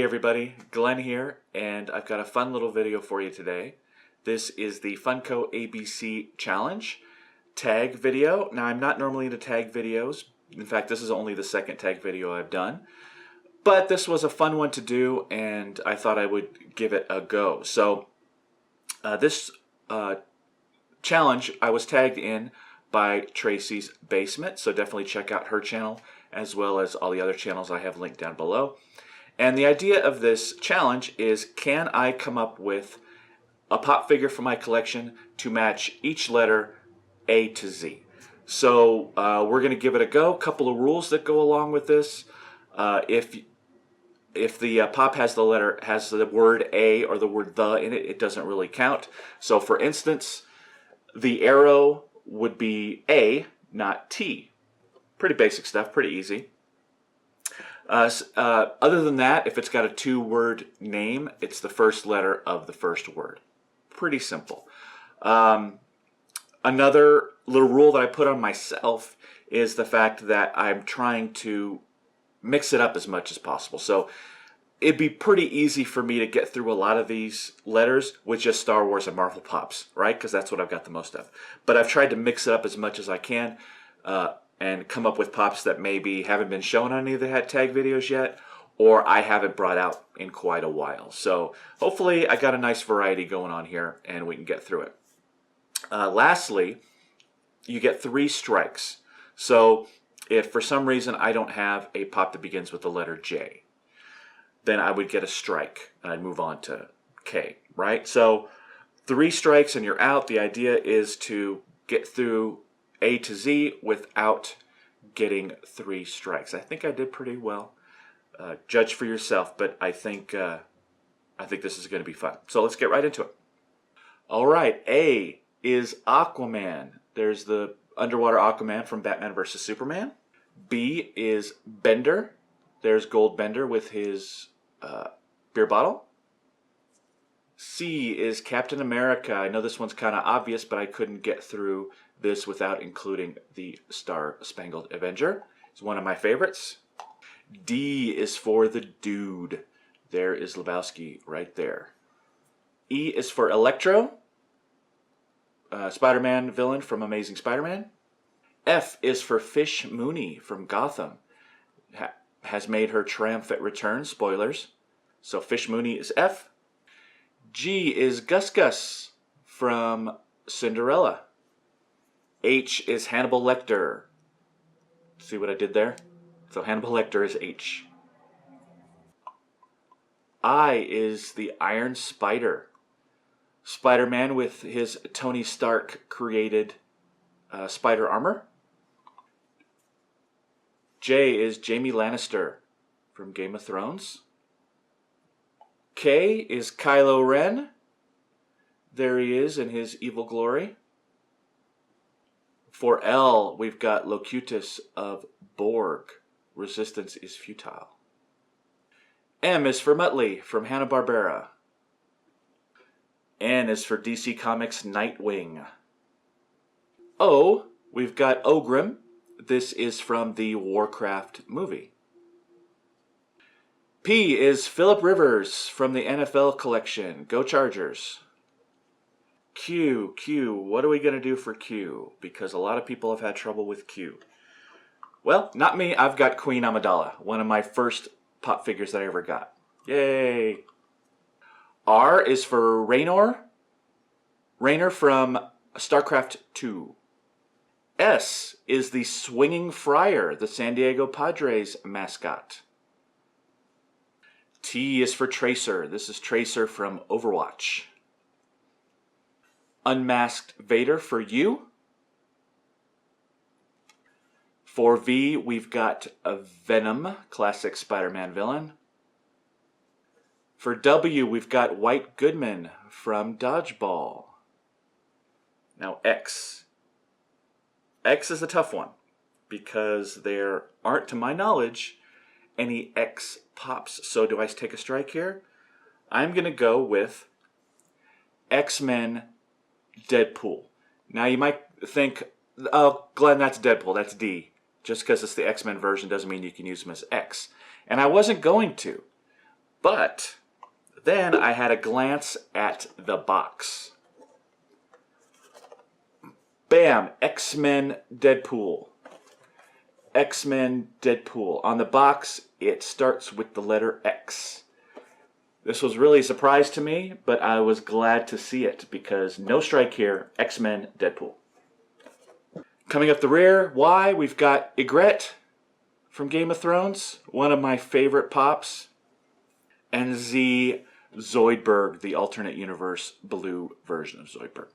everybody, Glenn here, and I've got a fun little video for you today. This is the Funko ABC Challenge tag video. Now, I'm not normally into tag videos. In fact, this is only the second tag video I've done. But this was a fun one to do, and I thought I would give it a go. So, this challenge, I was tagged in by Tracy's Basement, so definitely check out her channel, as well as all the other channels I have linked down below. And the idea of this challenge is, can I come up with a pop figure from my collection to match each letter A to Z? So we're going to give it a go. A couple of rules that go along with this. If the pop has the word A or the word the in it, it doesn't really count. So for instance, the arrow would be A, not T. Pretty basic stuff, pretty easy. Other than that, if it's got a two-word name, it's the first letter of the first word. Pretty simple. Another little rule that I put on myself is the fact that I'm trying to mix it up as much as possible. So it'd be pretty easy for me to get through a lot of these letters with just Star Wars and Marvel pops, right? Because that's what I've got the most of. But I've tried to mix it up as much as I can. And come up with pops that maybe haven't been shown on any of the tag videos yet, or I haven't brought out in quite a while. So hopefully I got a nice variety going on here and we can get through it. Lastly, you get 3 strikes. So if for some reason I don't have a pop that begins with the letter J, then I would get a strike and I'd move on to K, right? So 3 strikes and you're out. The idea is to get through A to Z without getting 3 strikes. I think I did pretty well. Judge for yourself, but I think this is going to be fun. So let's get right into it. All right, A is Aquaman. There's the underwater Aquaman from Batman vs. Superman. B is Bender. There's Gold Bender with his beer bottle. C is Captain America. I know this one's kind of obvious, but I couldn't get through this without including the Star-Spangled Avenger. It's one of my favorites. D is for the Dude. There is Lebowski right there. E is for Electro, Spider-Man villain from Amazing Spider-Man. F is for Fish Mooney from Gotham. Has made her triumphant return, spoilers. So Fish Mooney is F. G is Gus Gus from Cinderella. H is Hannibal Lecter. See what I did there? So Hannibal Lecter is H. I is the Iron Spider. Spider-Man with his Tony Stark created spider armor. J is Jaime Lannister from Game of Thrones. K is Kylo Ren. There he is in his evil glory. For L, we've got Locutus of Borg. Resistance is futile. M is for Muttley from Hanna-Barbera. N is for DC Comics Nightwing. O, we've got Ogrim. This is from the Warcraft movie. P is Phillip Rivers from the NFL collection. Go Chargers. Q, what are we going to do for Q? Because a lot of people have had trouble with Q. Well, not me. I've got Queen Amidala, one of my first pop figures that I ever got. Yay! R is for Raynor. Raynor from StarCraft 2. S is the Swinging Friar, the San Diego Padres mascot. T is for Tracer. This is Tracer from Overwatch. Unmasked Vader for U. For V, we've got a Venom, classic Spider-Man villain. For W, we've got White Goodman from Dodgeball. Now X. X is a tough one because there aren't, to my knowledge, any X pops. So do I take a strike here? I'm going to go with X-Men Deadpool. Now you might think, oh, Glenn, that's Deadpool, that's D. Just because it's the X-Men version doesn't mean you can use them as X. And I wasn't going to, But then I had a glance at the box. Bam! X-Men Deadpool. X-Men Deadpool. On the box, it starts with the letter X. This was really a surprise to me, but I was glad to see it because no strike here. X-Men Deadpool. Coming up the rear, Y, we've got Ygritte from Game of Thrones, one of my favorite pops, and Z, Zoidberg, the alternate universe blue version of Zoidberg.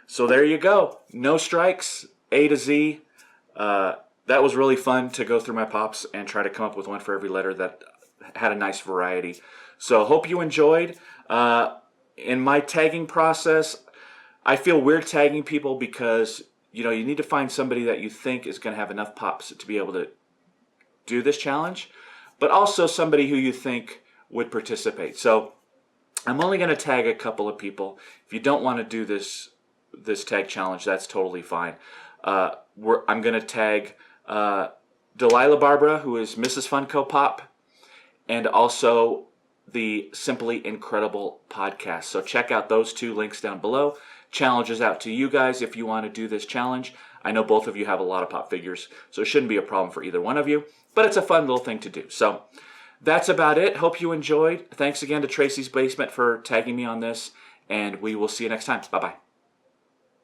So there you go. No strikes, A to Z. That was really fun to go through my pops and try to come up with one for every letter that had a nice variety. So hope you enjoyed. In my tagging process, I feel weird tagging people because you need to find somebody that you think is going to have enough pops to be able to do this challenge, but also somebody who you think would participate. So I'm only going to tag a couple of people. If you don't want to do this tag challenge, that's totally fine. I'm going to tag Delilah Barbara, who is Mrs. Funko Pop, and also the Simply Incredible podcast. So check out those two links down below. Challenges out to you guys if you want to do this challenge. I know both of you have a lot of pop figures, so it shouldn't be a problem for either one of you, but it's a fun little thing to do. So that's about it. Hope you enjoyed. Thanks again to Tracy's Basement for tagging me on this, and we will see you next time. Bye-bye.